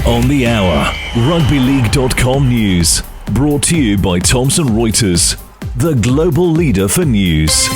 On the hour, rugbyleague.com news. Brought to you by Thomson Reuters, the global leader for news.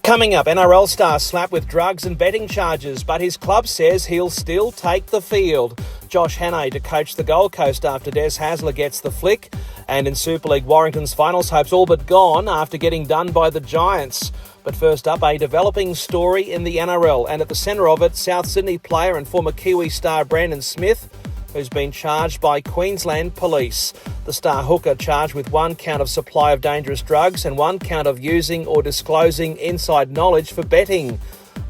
Coming up, NRL star slapped with drugs and betting charges, but his club says he'll still take the field. Josh Hannay to coach the Gold Coast after Des Hasler gets the flick. And in Super League, Warrington's finals hopes all but gone after getting done by the Giants. But first up, a developing story in the NRL, and at the centre of it, South Sydney player and former Kiwi star Brandon Smith, who's been charged by Queensland Police. The star hooker charged with 1 count of supply of dangerous drugs and 1 count of using or disclosing inside knowledge for betting.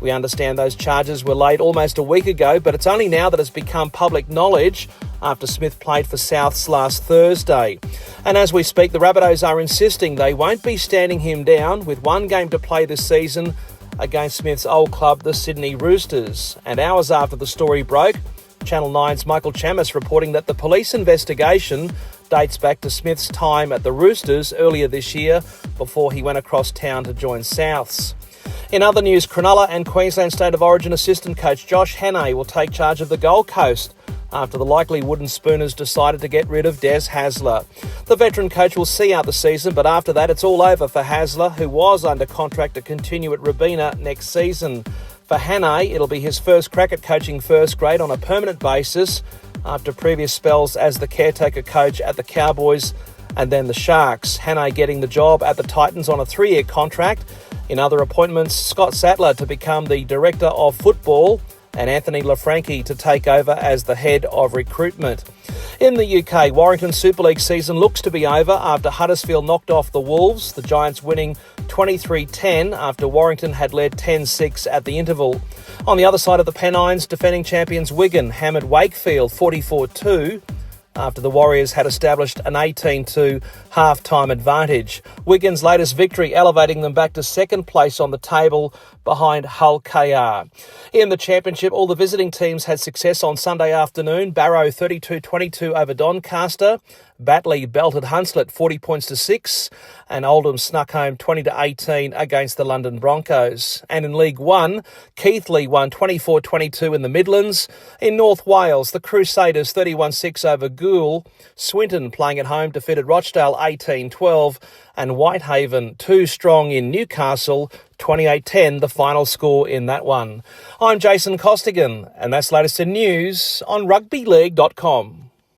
We understand those charges were laid almost a week ago, but it's only now that it's become public knowledge after Smith played for Souths last Thursday. And as we speak, the Rabbitohs are insisting they won't be standing him down with 1 game to play this season against Smith's old club, the Sydney Roosters. And hours after the story broke, Channel 9's Michael Chammas reporting that the police investigation dates back to Smith's time at the Roosters earlier this year before he went across town to join Souths. In other news, Cronulla and Queensland State of Origin assistant coach Josh Hannay will take charge of the Gold Coast after the likely Wooden Spooners decided to get rid of Des Hasler. The veteran coach will see out the season, but after that it's all over for Hasler, who was under contract to continue at Robina next season. For Hannay, it'll be his first crack at coaching first grade on a permanent basis after previous spells as the caretaker coach at the Cowboys and then the Sharks. Hannay getting the job at the Titans on a 3-year contract. In other appointments, Scott Sattler to become the Director of Football and Anthony LaFranchi to take over as the Head of Recruitment. In the UK, Warrington's Super League season looks to be over after Huddersfield knocked off the Wolves, the Giants winning 23-10 after Warrington had led 10-6 at the interval. On the other side of the Pennines, defending champions Wigan hammered Wakefield 44-2 after the Warriors had established an 18-2 half-time advantage. Wigan's latest victory elevating them back to second place on the table behind Hull KR. In the Championship, all the visiting teams had success on Sunday afternoon. Barrow 32-22 over Doncaster. Batley belted Hunslet 40 points to 6, and Oldham snuck home 20-18 against the London Broncos. And in League One, Keighley won 24-22 in the Midlands. In North Wales, the Crusaders 31-6 over Goole. Swinton playing at home defeated Rochdale 18-12, and Whitehaven 2 strong in Newcastle 28-10, the final score in that one. I'm Jason Costigan, and that's latest in news on rugbyleague.com.